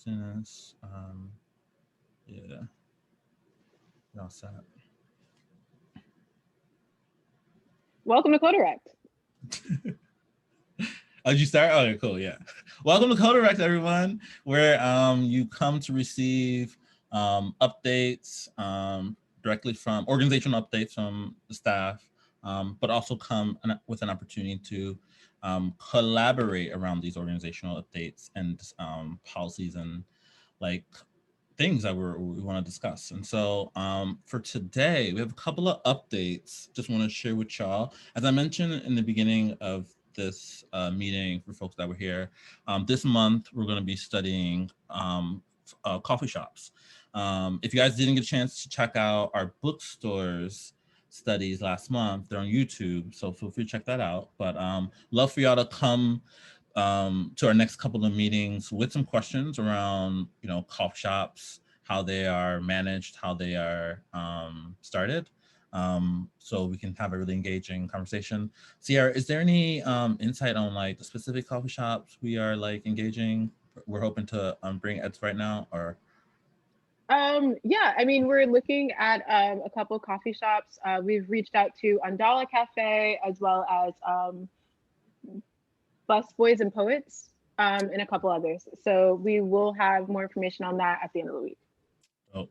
soon as, yeah, you're all set. Welcome to Codirect. Oh, did you start? Okay, cool. Yeah. Welcome to Codirect, everyone, where you come to receive updates directly from organizational updates from the staff, but also come with an opportunity to collaborate around these organizational updates and policies and like things that we want to discuss. And so for today, we have a couple of updates just want to share with y'all. As I mentioned in the beginning of this meeting for folks that were here, this month we're going to be studying coffee shops. If you guys didn't get a chance to check out our bookstores studies last month, they're on YouTube, so feel free to check that out. But love for y'all to come to our next couple of meetings with some questions around, coffee shops, how they are managed, how they are started, so we can have a really engaging conversation. Sierra, is there any insight on like the specific coffee shops we are like engaging? We're hoping to bring Eds right now, or? Yeah, I mean, we're looking at a couple of coffee shops. We've reached out to Andala Cafe as well as Bus Boys and Poets, and a couple others. So we will have more information on that at the end of the week. Oh,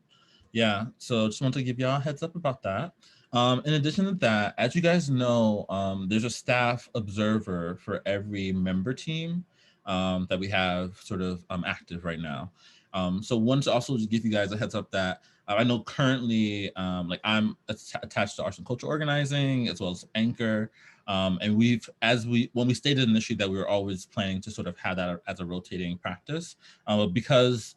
yeah. So just want to give y'all a heads up about that. In addition to that, as you guys know, there's a staff observer for every member team that we have sort of active right now. So wanted to also just give you guys a heads up that I know currently, like I'm attached to Arts and Culture Organizing as well as Anchor. And when we stated initially that we were always planning to sort of have that as a rotating practice, because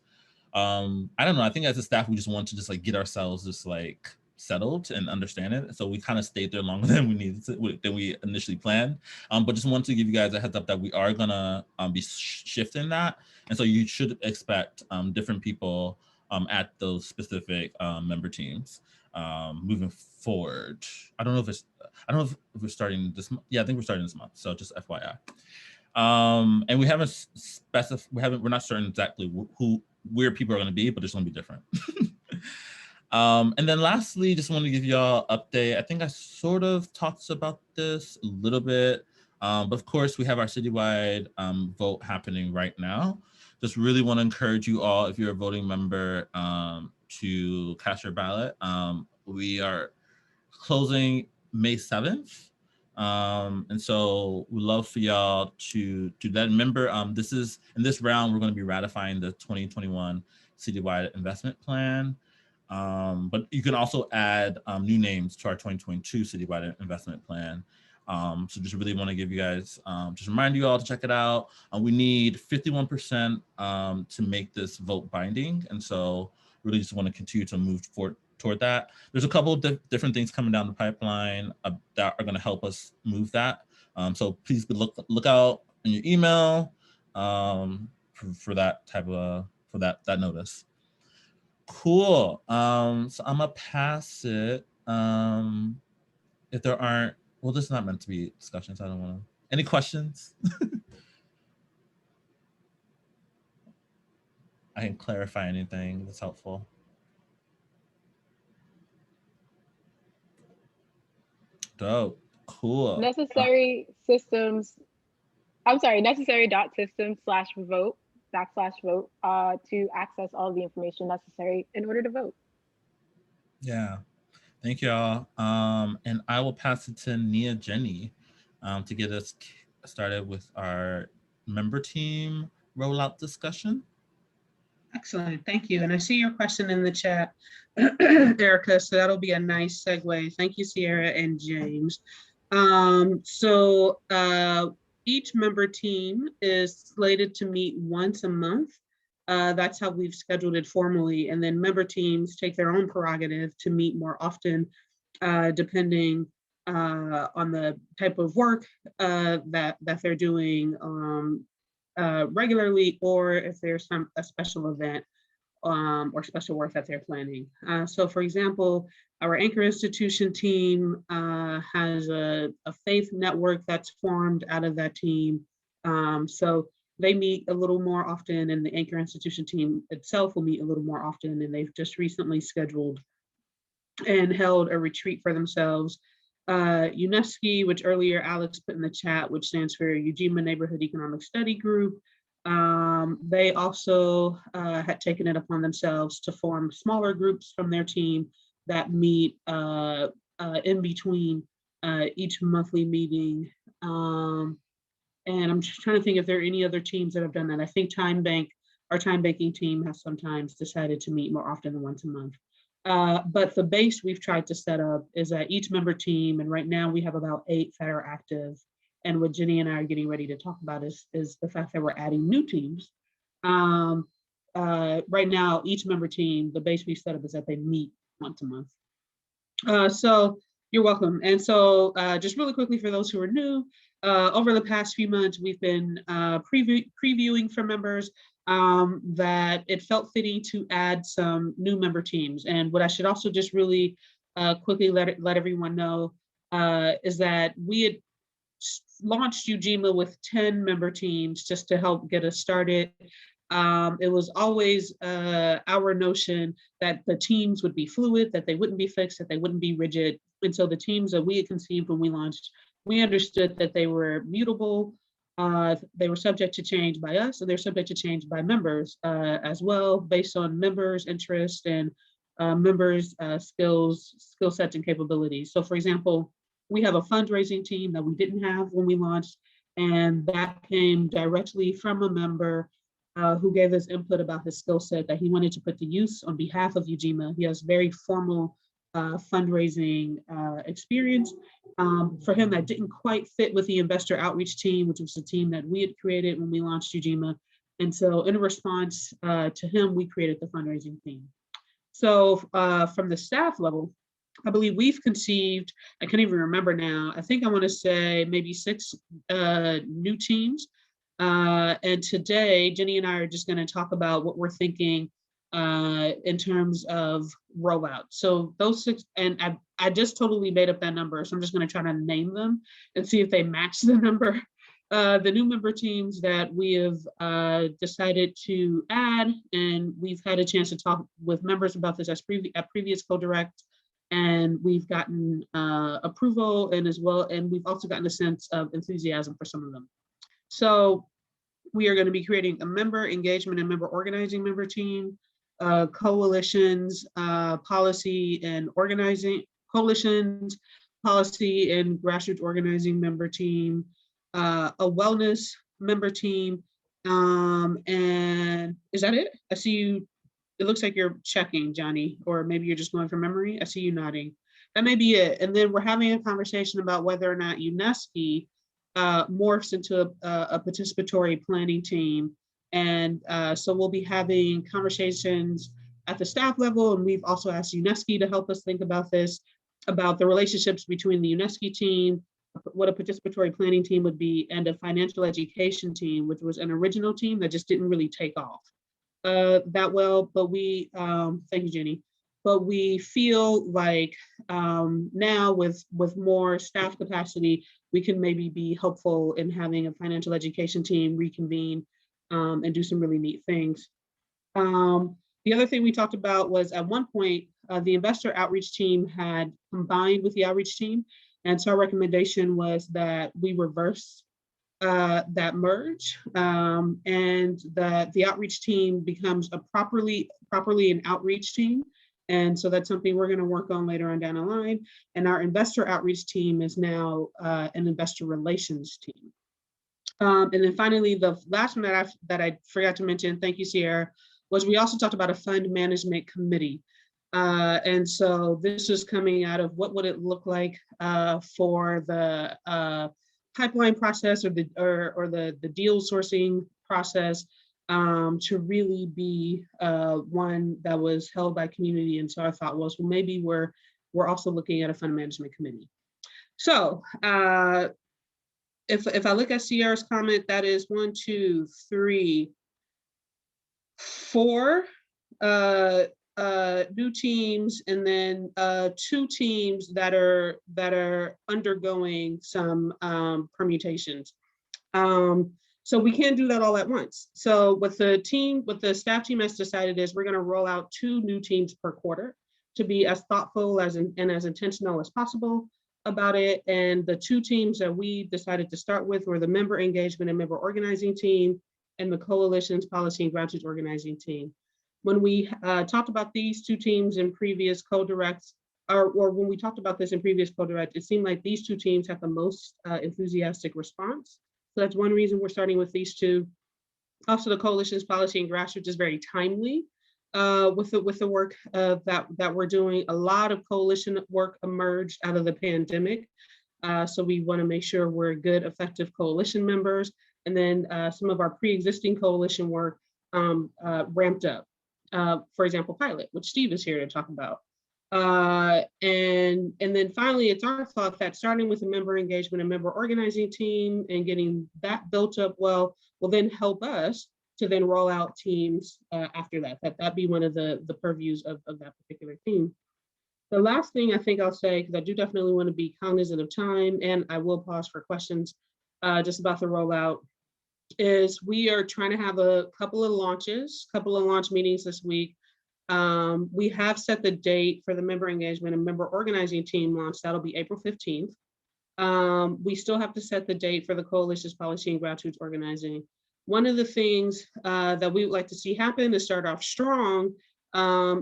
I don't know, I think as a staff, we just want to just like get ourselves just like settled and understand it. So we kind of stayed there longer than we needed to, than we initially planned. But just want to give you guys a heads up that we are gonna be shifting that. And so you should expect different people at those specific member teams moving forward. I don't know if we're starting this month. Yeah, I think we're starting this month. So just FYI. And we haven't we're not certain exactly where people are going to be, but it's going to be different. And then lastly, just want to give y'all an update. I think I sort of talked about this a little bit, but of course we have our citywide vote happening right now. Just really want to encourage you all, if you're a voting member, to cast your ballot. We are closing May 7th. And so we'd love for y'all to do that. Remember, this is in this round, we're going to be ratifying the 2021 citywide investment plan. But you can also add new names to our 2022 citywide investment plan. So just really want to give you guys, just remind you all to check it out. We need 51% to make this vote binding. And so really just want to continue to move forward toward that. There's a couple of different things coming down the pipeline that are going to help us move that. So please look out in your email for that type of that notice. Cool. So I'm gonna pass it. If there aren't, well, this is not meant to be discussions. I don't want to. Any questions? I can clarify anything that's helpful. Dope. Cool. Necessary dot system/vote to access all the information necessary in order to vote. Yeah. Thank y'all. And I will pass it to Nia Jenny to get us started with our member team rollout discussion. Excellent, thank you. And I see your question in the chat, Erica, so that'll be a nice segue. Thank you, Sierra and James. Each member team is slated to meet once a month. That's how we've scheduled it formally. And then member teams take their own prerogative to meet more often, depending on the type of work that they're doing regularly, or if there's a special event or special work that they're planning. So for example, our Anchor Institution team has a faith network that's formed out of that team. So they meet a little more often, and the anchor institution team itself will meet a little more often. And they've just recently scheduled and held a retreat for themselves. UNESCO, which earlier Alex put in the chat, which stands for Ujima Neighborhood Economic Study Group, they also had taken it upon themselves to form smaller groups from their team that meet in between each monthly meeting. And I'm just trying to think if there are any other teams that have done that. I think our time banking team has sometimes decided to meet more often than once a month. But the base we've tried to set up is that each member team, and right now we have about 8 that are active. And what Jenny and I are getting ready to talk about is the fact that we're adding new teams. Right now, each member team, the base we set up is that they meet once a month. So you're welcome. And so just really quickly for those who are new, over the past few months, we've been previewing for members that it felt fitting to add some new member teams. And what I should also just really quickly let everyone know is that we had launched Ujima with 10 member teams just to help get us started. It was always our notion that the teams would be fluid, that they wouldn't be fixed, that they wouldn't be rigid. And so the teams that we had conceived when we launched, we understood that they were mutable, they were subject to change by us, and they're subject to change by members as well, based on members' interest and members' skill sets and capabilities. So for example, we have a fundraising team that we didn't have when we launched, and that came directly from a member who gave us input about his skill set that he wanted to put to use on behalf of Ujima. He has very formal fundraising experience. For him, that didn't quite fit with the investor outreach team, which was the team that we had created when we launched Ujima. And so in response to him, we created the fundraising team. So from the staff level, I believe we've conceived, I can't even remember now, I think I want to say maybe 6 new teams. And today, Jenny and I are just going to talk about what we're thinking in terms of rollout. So those 6, and I just totally made up that number, so I'm just going to try to name them and see if they match the number. The new member teams that we have decided to add, and we've had a chance to talk with members about this at previous co-direct, and we've gotten approval, and we've also gotten a sense of enthusiasm for some of them. So we are going to be creating a member engagement and member organizing member team, coalitions, policy and organizing, coalitions, policy and grassroots organizing member team, a wellness member team, and is that it? I see you, it looks like you're checking, Johnny, or maybe you're just going from memory. I see you nodding. That may be it. And then we're having a conversation about whether or not UNESCO morphs into a participatory planning team. And so we'll be having conversations at the staff level, and we've also asked UNESCO to help us think about this, about the relationships between the UNESCO team, what a participatory planning team would be, and a financial education team, which was an original team that just didn't really take off that well. But we, thank you, Jenny. But we feel like now with more staff capacity, we can maybe be helpful in having a financial education team reconvene and do some really neat things. The other thing we talked about was at one point, the investor outreach team had combined with the outreach team. And so our recommendation was that we reverse that merge, and that the outreach team becomes a properly an outreach team. And so that's something we're going to work on later on down the line. And our investor outreach team is now an investor relations team. And then finally, the last one that I forgot to mention, thank you, Sierra, was we also talked about a fund management committee. And so this is coming out of what would it look like for the pipeline process or the deal sourcing process to really be one that was held by community. And so our thought was, well, maybe we're also looking at a fund management committee. So if I look at Sierra's comment, that is 1, 2, 3, 4 new teams, and then 2 teams that are undergoing some permutations. So we can't do that all at once. So what the staff team has decided is we're going to roll out 2 new teams per quarter to be as thoughtful and as intentional as possible about it. And the 2 teams that we decided to start with were the member engagement and member organizing team and the coalition's policy and grassroots organizing team. When we talked about these 2 teams in previous co-directs, or when we talked about this in previous co-direct, it seemed like these 2 teams had the most enthusiastic response. So that's one reason we're starting with these 2. Also, the coalition's policy and grassroots is very timely with the work that we're doing. A lot of coalition work emerged out of the pandemic. So we want to make sure we're good, effective coalition members. And then some of our pre-existing coalition work ramped up. For example, pilot, which Steve is here to talk about. And then finally, it's our thought that starting with a member engagement and member organizing team and getting that built up well will then help us to then roll out teams after that. That'd be one of the purviews of that particular team. The last thing I think I'll say, because I do definitely want to be cognizant of time, and I will pause for questions just about the rollout, is we are trying to have a couple of launch meetings this week. We have set the date for the member engagement and member organizing team launch. That'll be April 15th. We still have to set the date for the coalition's policy and grassroots organizing. One of the things that we would like to see happen to start off strong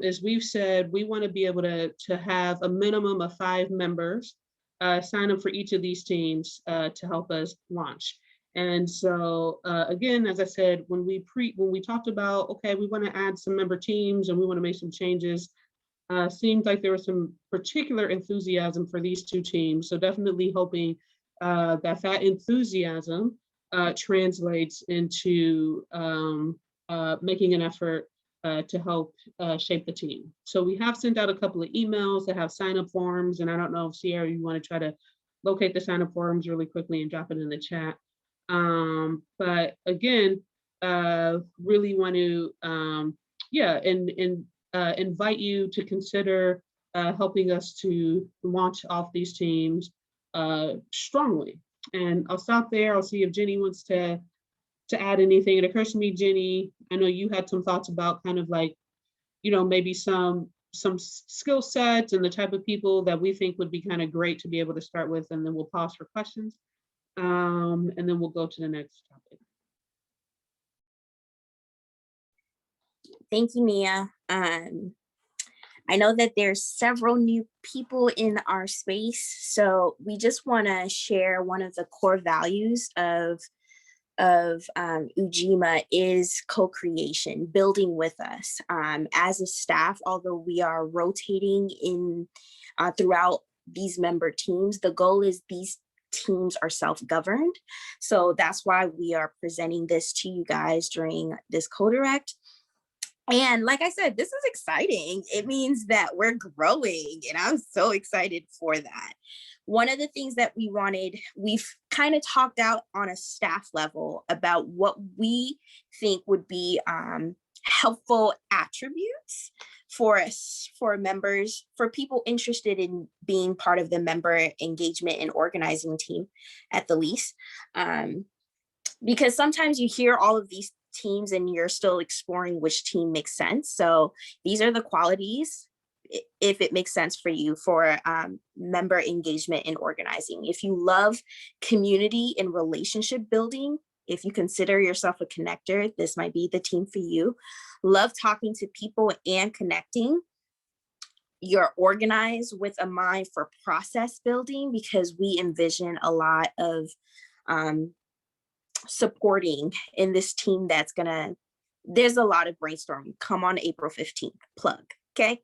is we've said we want to be able to have a minimum of 5 members sign up for each of these teams to help us launch. And so again, as I said, when we talked about, okay, we want to add some member teams and we want to make some changes, seems like there was some particular enthusiasm for these 2 teams. So definitely hoping that enthusiasm translates into making an effort to help shape the team. So we have sent out a couple of emails that have sign-up forms, and I don't know if Sierra, you want to try to locate the sign-up forms really quickly and drop it in the chat. But again, really want to, invite you to consider helping us to launch off these teams strongly. And I'll stop there. I'll see if Jenny wants to add anything. It occurs to me, Jenny, I know you had some thoughts about kind of like, maybe some skill sets and the type of people that we think would be kind of great to be able to start with, and then we'll pause for questions. And then we'll go to the next topic. Thank you, Mia. I know that there's several new people in our space, so we just want to share one of the core values of Ujima is co-creation, building with us. As a staff, although we are rotating in throughout these member teams, the goal is these teams are self-governed. So that's why we are presenting this to you guys during this co-direct. And like I said, this is exciting. It means that we're growing, and I'm so excited for that. One of the things that we've kind of talked out on a staff level about what we think would be helpful attributes for us, for members, for people interested in being part of the member engagement and organizing team at the least. Because sometimes you hear all of these teams and you're still exploring which team makes sense. So these are the qualities, if it makes sense for you, for member engagement and organizing. If you love community and relationship building, if you consider yourself a connector, this might be the team for you. Love talking to people and connecting. You're organized with a mind for process building, because we envision a lot of supporting in this team there's a lot of brainstorming. Come on April 15th, plug, okay?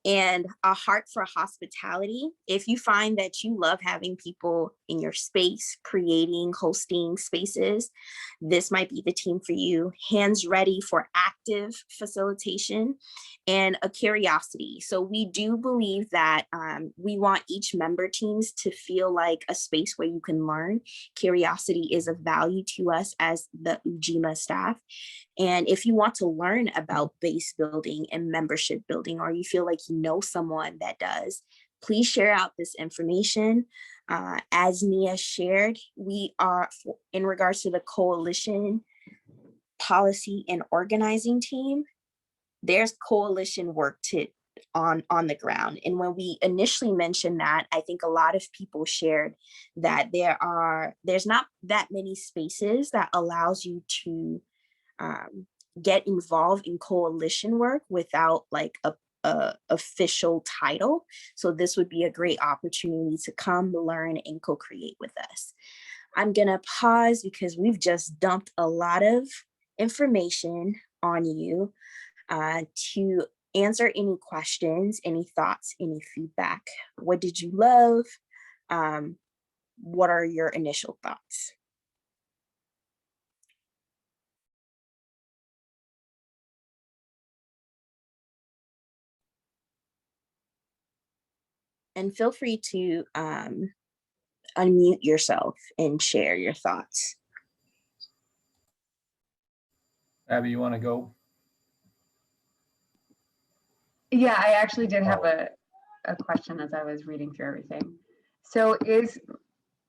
And a heart for hospitality. If you find that you love having people in your space, creating, hosting spaces, this might be the team for you. Hands ready for active facilitation, and a curiosity. So we do believe that we want each member teams to feel like a space where you can learn. Curiosity is of value to us as the Ujima staff. And if you want to learn about base building and membership building, or you feel like you know someone that does, please share out this information. As Nia shared, we are, in regards to the coalition policy and organizing team, there's coalition work on the ground. And when we initially mentioned that, I think a lot of people shared that there's not that many spaces that allows you to get involved in coalition work without like a official title. So this would be a great opportunity to come learn and co-create with us. I'm gonna pause because we've just dumped a lot of information on you to answer any questions, any thoughts, any feedback. What did you love? What are your initial thoughts? And feel free to unmute yourself and share your thoughts. Abby, you want to go? Yeah, I actually did have a question as I was reading through everything. So is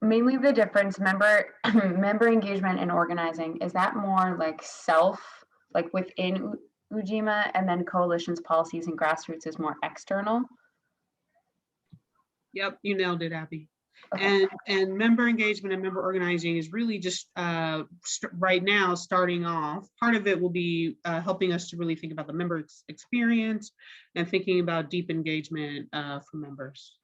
mainly the difference member engagement and organizing, is that more like like within Ujima, and then coalitions, policies, and grassroots is more external? Yep, you nailed it, Abby. Okay. And member engagement and member organizing is really just right now starting off. Part of it will be helping us to really think about the member experience and thinking about deep engagement for members.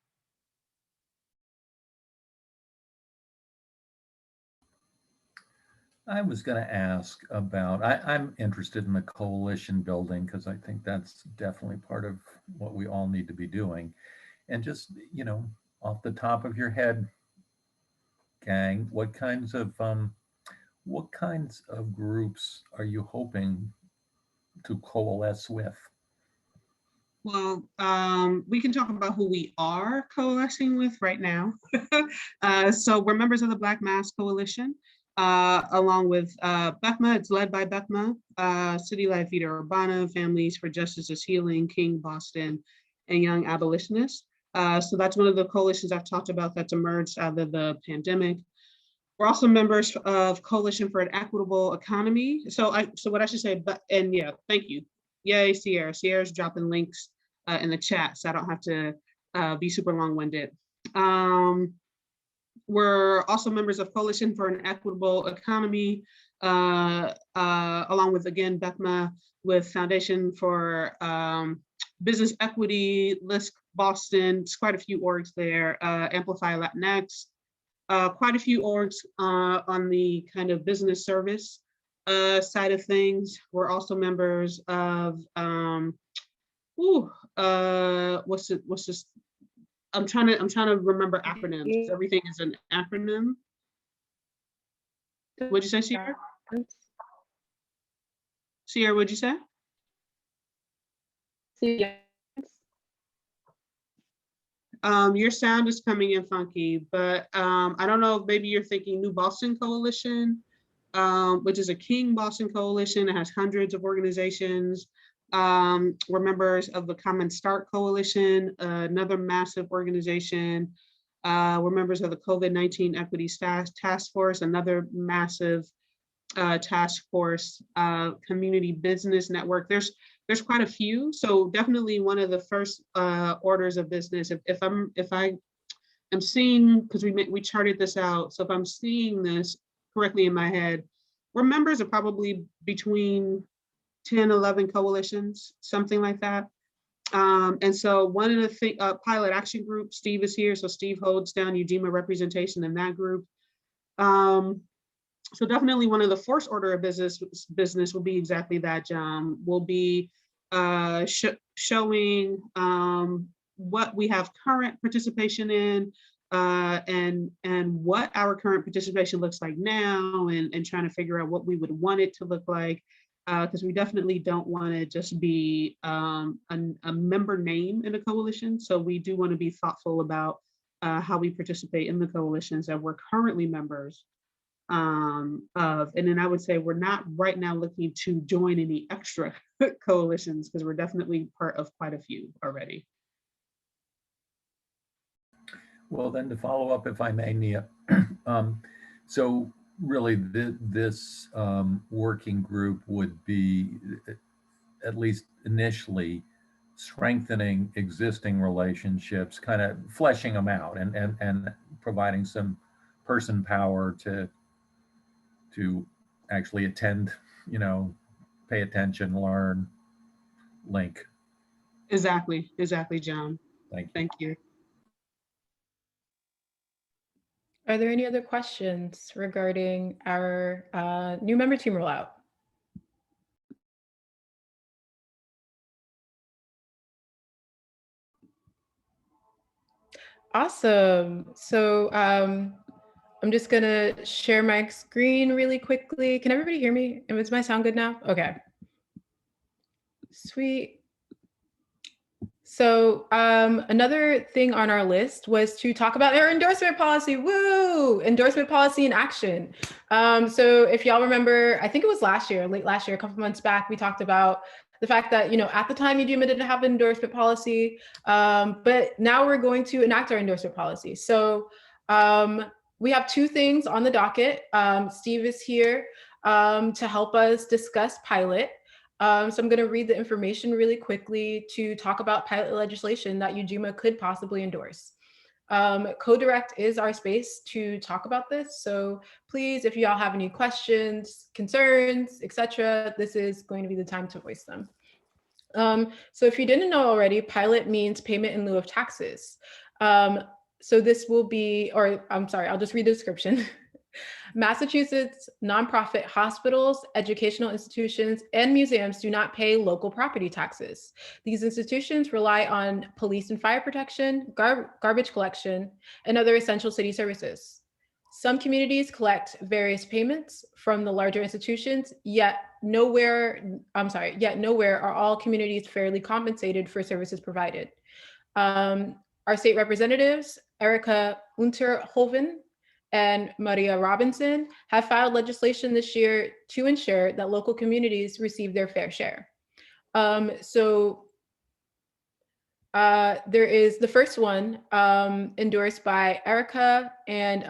I was going to ask about, I'm interested in the coalition building because I think that's definitely part of what we all need to be doing. And just, off the top of your head, gang, what kinds of groups are you hoping to coalesce with? Well, we can talk about who we are coalescing with right now. So we're members of the Black Mass Coalition, along with BECMA. It's led by BECMA, City Life Vida Urbana, Families for Justice is Healing, King Boston, and Young Abolitionists. So that's one of the coalitions I've talked about that's emerged out of the pandemic. We're also members of Coalition for an Equitable Economy. So what I should say, and yeah, thank you. Yay, Sierra. Sierra's dropping links in the chat, so I don't have to be super long-winded. We're also members of Coalition for an Equitable Economy, along with, again, BECMA, with Foundation for Business Equity, LISC Boston. It's quite a few orgs there, Amplify Latinx. Quite a few orgs on the kind of business service side of things. We're also members of, what's this? I'm trying to remember acronyms. Everything is an acronym. What'd you say, Sierra? Sierra, what'd you say? Your sound is coming in funky, but I don't know if maybe you're thinking New Boston Coalition, which is a King Boston Coalition. It has hundreds of organizations. We're members of the Common Start Coalition, another massive organization. We're members of the COVID-19 Equity Task Force, another massive task force, community business network. There's quite a few. So definitely one of the first orders of business, if I am seeing, because we charted this out, so if I'm seeing this correctly in my head, we're members of probably between 10, 11 coalitions, something like that. And so one of the pilot action groups, Steve is here. So Steve holds down Ujima representation in that group. So definitely one of the first order of business will be exactly that, John. We'll be showing what we have current participation in, and what our current participation looks like now, and trying to figure out what we would want it to look like, because we definitely don't want to just be a member name in a coalition. So we do want to be thoughtful about how we participate in the coalitions that we're currently members of. And then I would say we're not right now looking to join any extra coalitions, because we're definitely part of quite a few already. Well, then to follow up, if I may, Nia. So really this working group would be, at least initially, strengthening existing relationships, kind of fleshing them out and providing some person power to actually attend, pay attention, learn, link. Exactly, John. Thank you. Thank you. Are there any other questions regarding our new member team rollout? Awesome. So I'm just gonna share my screen really quickly. Can everybody hear me? And does my sound good now? Okay. Sweet. So another thing on our list was to talk about our endorsement policy. Woo! Endorsement policy in action. So if y'all remember, I think it was last year, late last year, a couple months back, we talked about the fact that, at the time Ujima didn't have an endorsement policy, but now we're going to enact our endorsement policy. So we have two things on the docket. Steve is here to help us discuss pilot. So I'm going to read the information really quickly to talk about pilot legislation that Ujima could possibly endorse. Co-direct is our space to talk about this. So please, if y'all have any questions, concerns, etc., this is going to be the time to voice them. So if you didn't know already, pilot means payment in lieu of taxes. So this will be, or I'm sorry, I'll just read the description. Massachusetts nonprofit hospitals, educational institutions, and museums do not pay local property taxes. These institutions rely on police and fire protection, garbage collection, and other essential city services. Some communities collect various payments from the larger institutions, yet nowhere are all communities fairly compensated for services provided. Our state representatives, Erica Unterhoven and Maria Robinson, have filed legislation this year to ensure that local communities receive their fair share. There is the first one endorsed by Erica and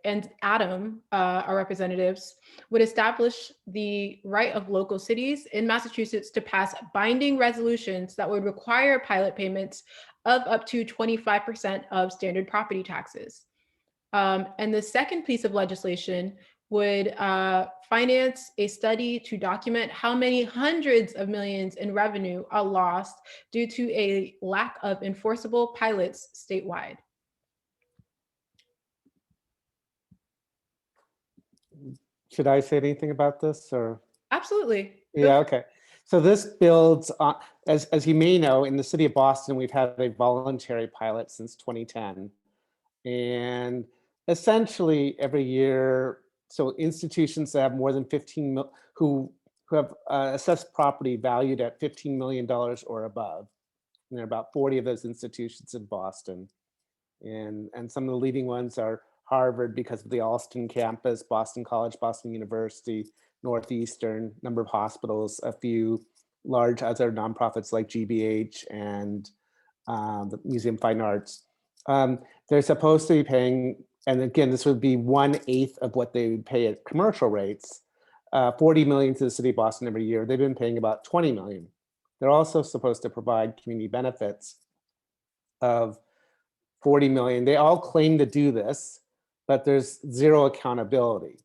and Adam, our representatives, would establish the right of local cities in Massachusetts to pass binding resolutions that would require pilot payments of up to 25% of standard property taxes. And the second piece of legislation would finance a study to document how many hundreds of millions in revenue are lost due to a lack of enforceable pilots statewide. Should I say anything about this or? Absolutely. Yeah, okay. So this builds on, as you may know, in the city of Boston, we've had a voluntary pilot since 2010. And essentially every year, so institutions that have more than 15 mil, who have assessed property valued at $15 million or above. And there are about 40 of those institutions in Boston. And some of the leading ones are Harvard because of the Alston campus, Boston College, Boston University, Northeastern, number of hospitals, a few large other nonprofits like GBH and the Museum of Fine Arts. They're supposed to be paying, and again, this would be 1/8 of what they would pay at commercial rates, 40 million to the city of Boston every year. They've been paying about 20 million. They're also supposed to provide community benefits of 40 million. They all claim to do this, but there's zero accountability.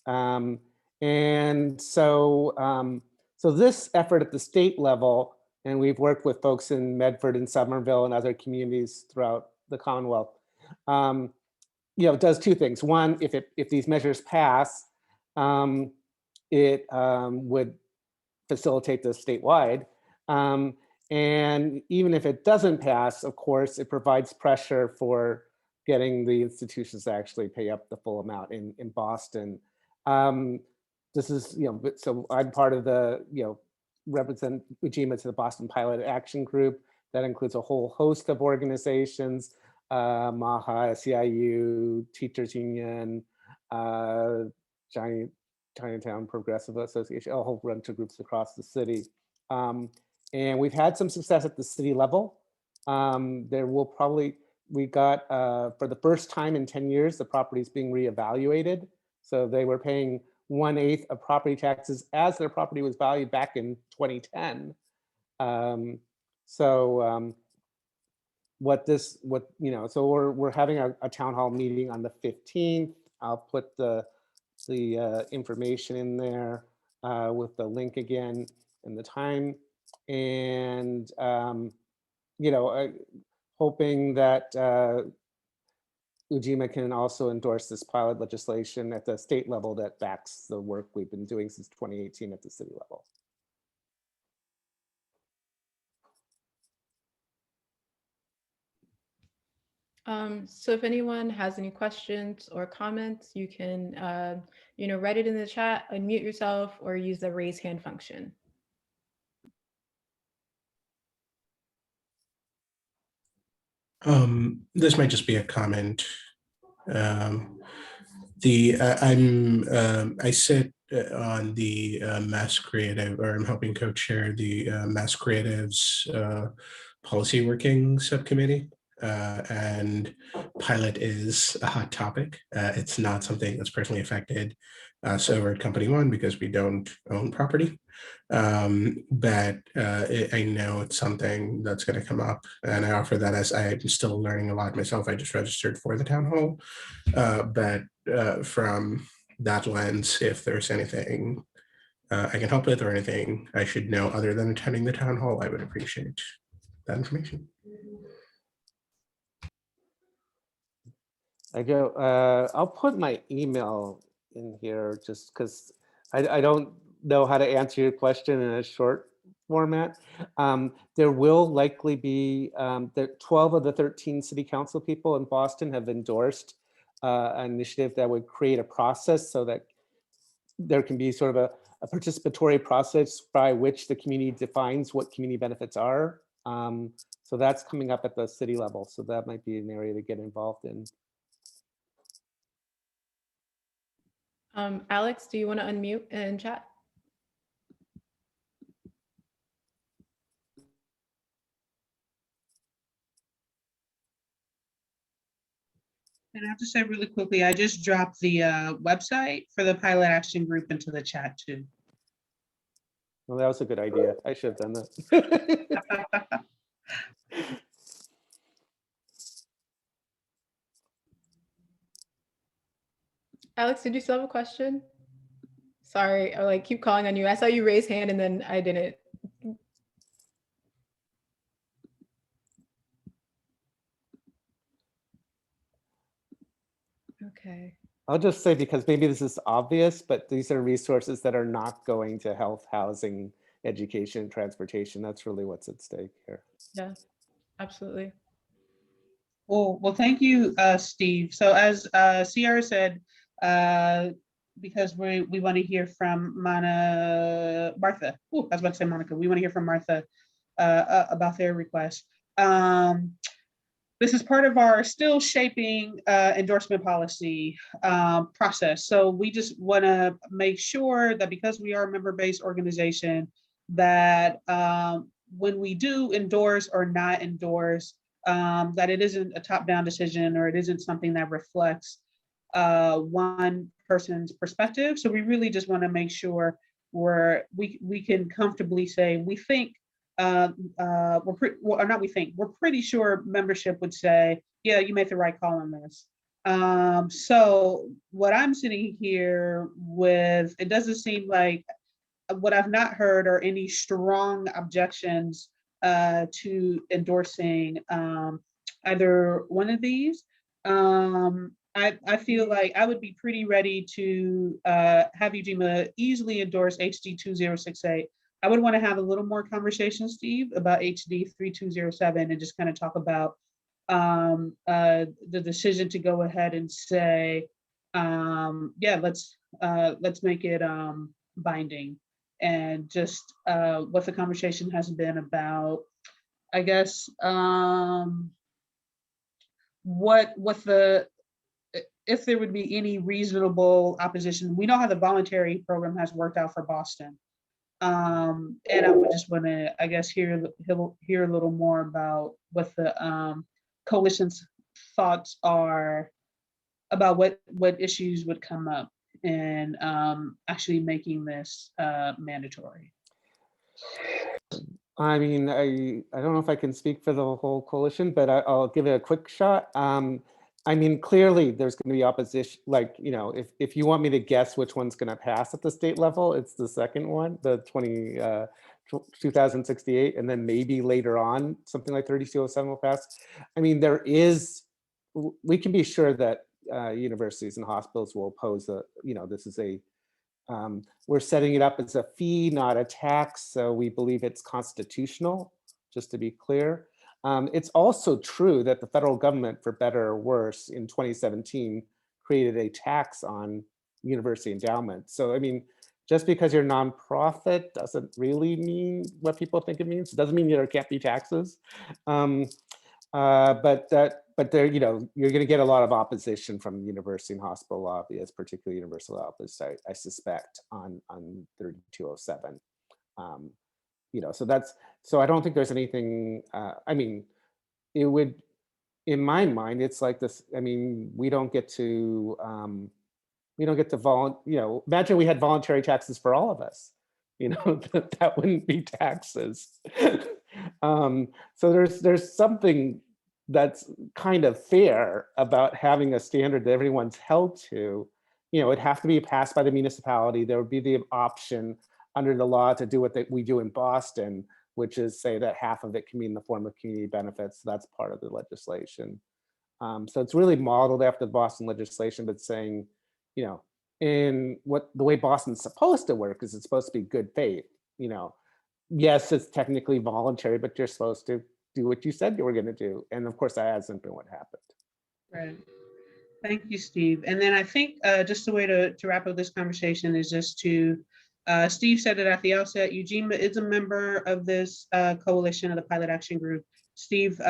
And so this effort at the state level, and we've worked with folks in Medford and Somerville and other communities throughout the Commonwealth, it does two things. One, if these measures pass, it would facilitate this statewide. And even if it doesn't pass, of course, it provides pressure for getting the institutions to actually pay up the full amount in Boston. This is, so I'm part of the, represent Ujima to the Boston Pilot Action Group. That includes a whole host of organizations, MAHA, SEIU, Teachers Union, Chinatown Progressive Association, a whole bunch of groups across the city. And we've had some success at the city level. There will probably, we got, for the first time in 10 years, the property is being reevaluated. So they were paying 1/8 of property taxes as their property was valued back in 2010. So we're having a town hall meeting on the 15th. I'll put the information in there with the link again and the time. And, hoping that Ujima can also endorse this pilot legislation at the state level that backs the work we've been doing since 2018 at the city level. So if anyone has any questions or comments, you can, write it in the chat, unmute yourself, or use the raise hand function. This might just be a comment. I sit on the Mass Creative, or I'm helping co-chair the Mass Creatives Policy Working Subcommittee. And pilot is a hot topic. It's not something that's personally affected us over at Company One because we don't own property. But I know it's something that's going to come up, and I offer that as I'm still learning a lot myself. I just registered for the town hall, but from that lens, if there's anything I can help with or anything I should know other than attending the town hall, I would appreciate that information. I'll put my email in here just because I don't know how to answer your question in a short format. There will likely be, 12 of the 13 city council people in Boston have endorsed an initiative that would create a process so that there can be sort of a participatory process by which the community defines what community benefits are. So that's coming up at the city level. So that might be an area to get involved in. Alex, do you want to unmute and chat? And I have to say really quickly, I just dropped the website for the pilot action group into the chat too. Well, that was a good idea. I should have done that. Alex, did you still have a question? Sorry, I keep calling on you. I saw you raise hand and then I didn't. Okay. I'll just say, because maybe this is obvious, but these are resources that are not going to health, housing, education, transportation. That's really what's at stake here. Yeah, absolutely. Well, thank you, Steve. So as Sierra said, because we want to hear from Martha. I was about to say Monica. We want to hear from Martha about their request. This is part of our still shaping endorsement policy process. So we just want to make sure that because we are a member-based organization, that when we do endorse or not endorse, that it isn't a top-down decision, or it isn't something that reflects one person's perspective. So we really just want to make sure we can comfortably say we think we're pretty sure membership would say, yeah, you made the right call on this. So what I'm sitting here with, it doesn't seem like, what I've not heard are any strong objections to endorsing either one of these. I feel like I would be pretty ready to have Ujima easily endorse HD 2068. I would want to have a little more conversation, Steve, about HD 3207 and just kind of talk about the decision to go ahead and say, yeah, let's make it binding, and just what the conversation has been about, I guess, if there would be any reasonable opposition. We know how the voluntary program has worked out for Boston. And I would just want to, I guess, hear a little more about what the coalition's thoughts are about what issues would come up in actually making this mandatory? I mean, I don't know if I can speak for the whole coalition, but I'll give it a quick shot. I mean, clearly there's going to be opposition. Like, you know, if you want me to guess which one's going to pass at the state level, it's the second one, the 2068, and then maybe later on something like 3207 will pass. I mean, we can be sure that universities and hospitals will oppose you know, this is we're setting it up as a fee, not a tax. So we believe it's constitutional, just to be clear. It's also true that the federal government, for better or worse, in 2017 created a tax on university endowment. So, I mean, just because you're nonprofit doesn't really mean what people think it means. It doesn't mean there can't be taxes. But there, you know, you're going to get a lot of opposition from university and hospital lobbyists, particularly universal lobbyists, I suspect, on 3207. You know, so I don't think there's anything. I mean, it would, in my mind, it's like this. I mean, we don't get to you know, imagine we had voluntary taxes for all of us. You know, that wouldn't be taxes. So there's something that's kind of fair about having a standard that everyone's held to. You know, it'd have to be passed by the municipality. There would be the option under the law to do what we do in Boston, which is say that half of it can be in the form of community benefits. That's part of the legislation. So it's really modeled after the Boston legislation, but saying, you know, in the way Boston's supposed to work is it's supposed to be good faith. You know, yes, it's technically voluntary, but you're supposed to do what you said you were going to do. And of course, that hasn't been what happened. Right. Thank you, Steve. And then I think just a way to wrap up this conversation is just to, Steve said it at the outset, Ujima is a member of this coalition of the Pilot Action Group. Steve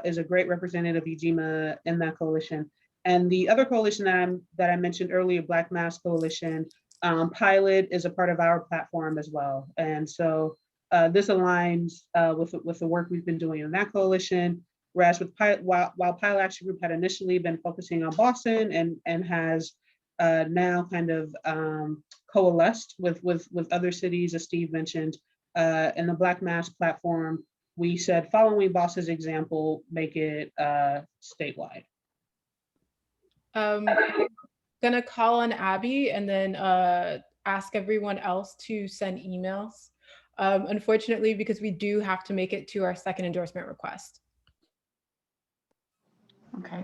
is a great representative of Ujima in that coalition. And the other coalition that I mentioned earlier, Black Mass Coalition, Pilot is a part of our platform as well. And so this aligns with the work we've been doing in that coalition. Whereas with while Pilot Action Group had initially been focusing on Boston and has now kind of coalesced with other cities, as Steve mentioned, in the Black Mass platform, we said, following Boston's example, make it statewide. Gonna call on Abby and then ask everyone else to send emails. Unfortunately, because we do have to make it to our second endorsement request. Okay.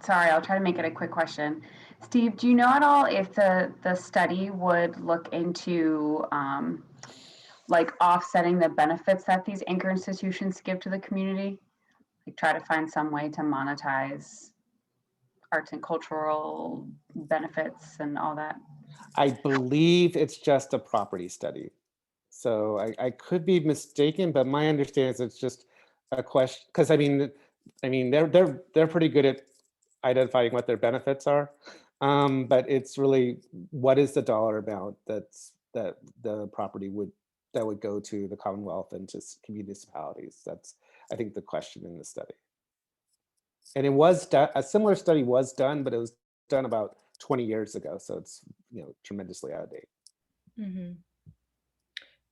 Sorry, I'll try to make it a quick question. Steve, do you know at all if the study would look into like offsetting the benefits that these anchor institutions give to the community? Like try to find some way to monetize arts and cultural benefits and all that? I believe it's just a property study. So I could be mistaken, but my understanding is it's just a question, because I mean they're pretty good at identifying what their benefits are, but it's really what is the dollar amount that the property would go to the Commonwealth and to municipalities. That's I think the question in the study. And it was done, a similar study was done, but it was done about 20 years ago, so it's tremendously out of date. Mm-hmm.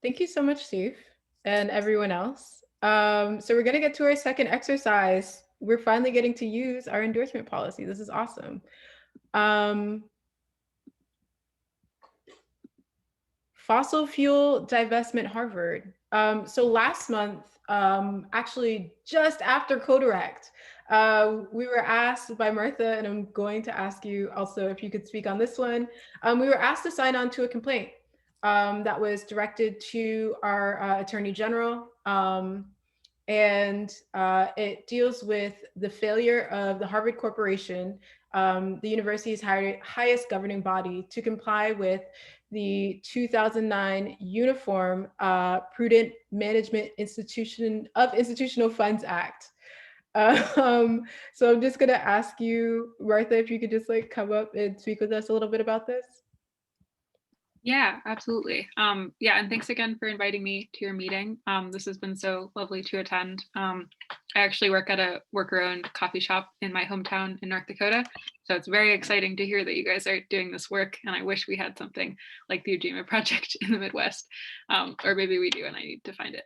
Thank you so much, Steve, and everyone else. So we're going to get to our second exercise. We're finally getting to use our endorsement policy. This is awesome. Fossil fuel divestment Harvard. So last month, actually just after Codirect, we were asked by Martha, and I'm going to ask you also if you could speak on this one. We were asked to sign on to a complaint that was directed to our Attorney General. And it deals with the failure of the Harvard Corporation, the university's highest governing body, to comply with the 2009 Uniform Prudent Management of Institutional Funds Act. So I'm just gonna ask you, Martha, if you could just come up and speak with us a little bit about this. Yeah, absolutely. Yeah, and thanks again for inviting me to your meeting. This has been so lovely to attend. I actually work at a worker-owned coffee shop in my hometown in North Dakota. So it's very exciting to hear that you guys are doing this work. And I wish we had something like the Ujima project in the Midwest. Or maybe we do and I need to find it.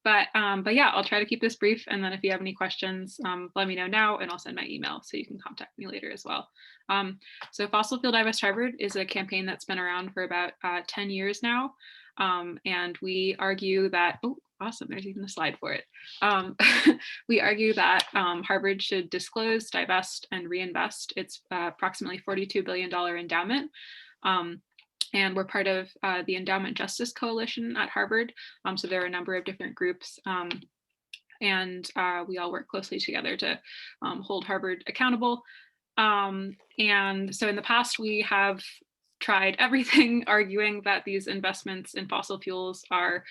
But yeah, I'll try to keep this brief. And then if you have any questions, let me know now and I'll send my email so you can contact me later as well. So Fossil Fuel Divest Harvard is a campaign that's been around for about 10 years now. And we argue that, oh, awesome, there's even a slide for it. We argue that Harvard should disclose, divest, and reinvest its approximately $42 billion endowment. And we're part of the Endowment Justice Coalition at Harvard. So there are a number of different groups and we all work closely together to hold Harvard accountable. And so in the past, we have tried everything arguing that these investments in fossil fuels are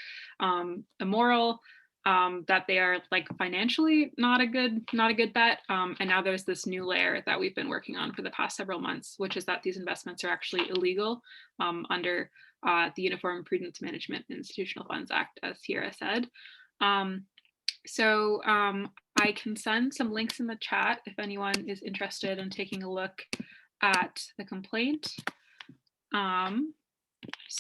immoral, that they are like financially not a good bet. And now there's this new layer that we've been working on for the past several months, which is that these investments are actually illegal under the Uniform Prudence Management and Institutional Funds Act, as Sierra said. So I can send some links in the chat if anyone is interested in taking a look at the complaint.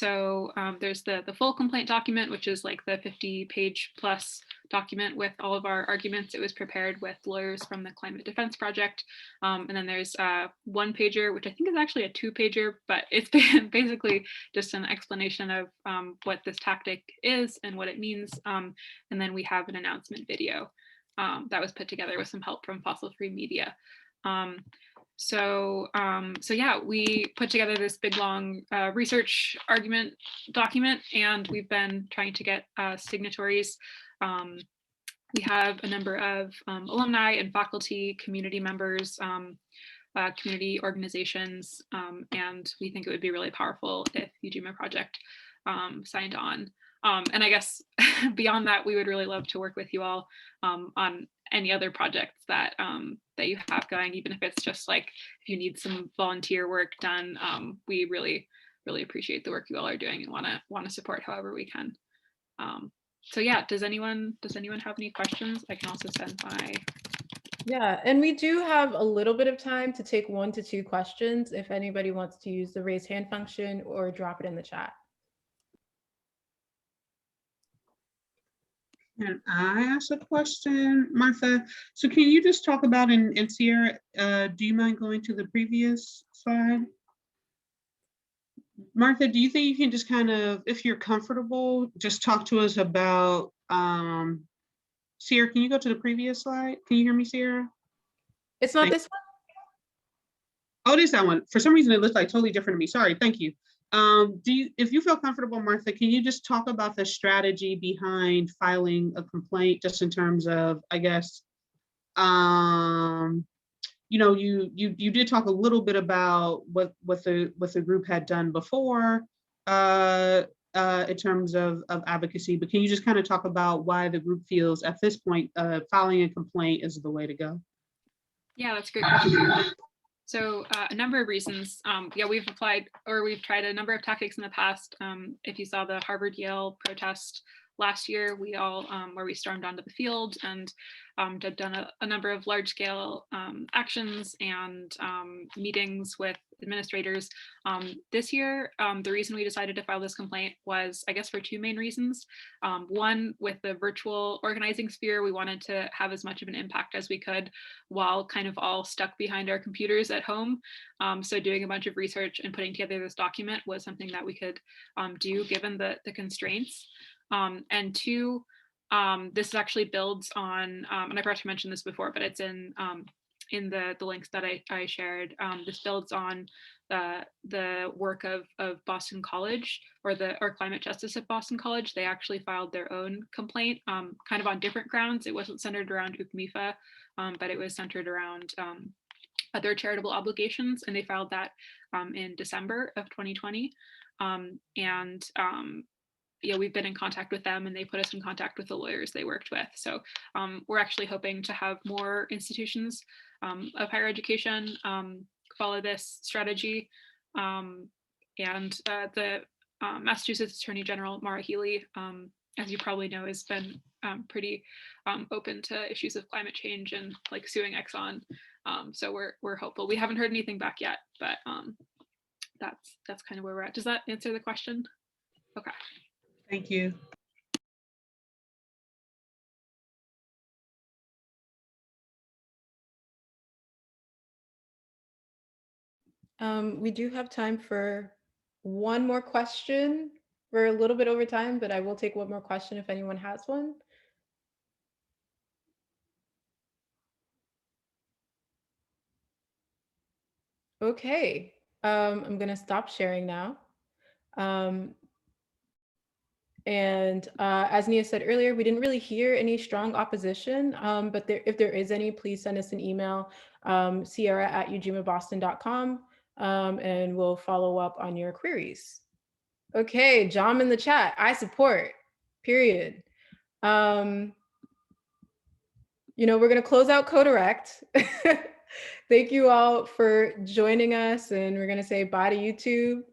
There's the full complaint document, which is like the 50-page plus document with all of our arguments. It was prepared with lawyers from the Climate Defense Project. And then there's a 1-pager, which I think is actually a 2-pager, but it's basically just an explanation of what this tactic is and what it means. And then we have an announcement video that was put together with some help from Fossil Free Media. So yeah, we put together this big long research argument document, and we've been trying to get signatories. We have a number of alumni and faculty, community members, community organizations, and we think it would be really powerful if Ujima Project signed on. And I guess beyond that, we would really love to work with you all on any other projects that that you have going, even if it's just like if you need some volunteer work done. We really appreciate the work you all are doing and want to support however we can. So yeah, does anyone have any questions? I can also send my. Yeah, and we do have a little bit of time to take 1 to 2 questions if anybody wants to use the raise hand function or drop it in the chat. And I ask a question, Martha. So can you just talk about, and Sierra, do you mind going to the previous slide? Martha, do you think you can just kind of, if you're comfortable, just talk to us about, Sierra, can you go to the previous slide? Can you hear me, Sierra? It's not this one? Oh, it is that one. For some reason, it looks like totally different to me. Sorry, thank you. If you feel comfortable, Martha, can you just talk about the strategy behind filing a complaint, just in terms of, I guess, you know, you did talk a little bit about what the group had done before in terms of advocacy, but can you just kind of talk about why the group feels at this point filing a complaint is the way to go? Yeah, that's a great question. So a number of reasons. Yeah, we've tried a number of tactics in the past. If you saw the Harvard-Yale protest last year, we all where we stormed onto the field and have done a number of large-scale actions and meetings with administrators. This year, the reason we decided to file this complaint was, I guess, for 2 main reasons. One, with the virtual organizing sphere, we wanted to have as much of an impact as we could while kind of all stuck behind our computers at home. So doing a bunch of research and putting together this document was something that we could do given the constraints. And 2, this actually builds on, and I forgot to mention this before, but it's in the links that I shared. This builds on the work of Boston College or Climate Justice at Boston College. They actually filed their own complaint, kind of on different grounds. It wasn't centered around UCMIFA, but it was centered around other charitable obligations, and they filed that in December of 2020. Yeah, we've been in contact with them and they put us in contact with the lawyers they worked with. So we're actually hoping to have more institutions of higher education follow this strategy. And the Massachusetts Attorney General, Maura Healey, as you probably know, has been pretty open to issues of climate change and like suing Exxon. So we're hopeful. We haven't heard anything back yet, but that's kind of where we're at. Does that answer the question? Okay. Thank you. We do have time for one more question. We're a little bit over time, but I will take one more question if anyone has one. Okay, I'm gonna stop sharing now. And as Nia said earlier, we didn't really hear any strong opposition, but if there is any, please send us an email, sierra@ujimaboston.com, and we'll follow up on your queries. Okay, John in the chat, I support, period. You know, we're gonna close out CoDirect. Thank you all for joining us, and we're gonna say bye to YouTube.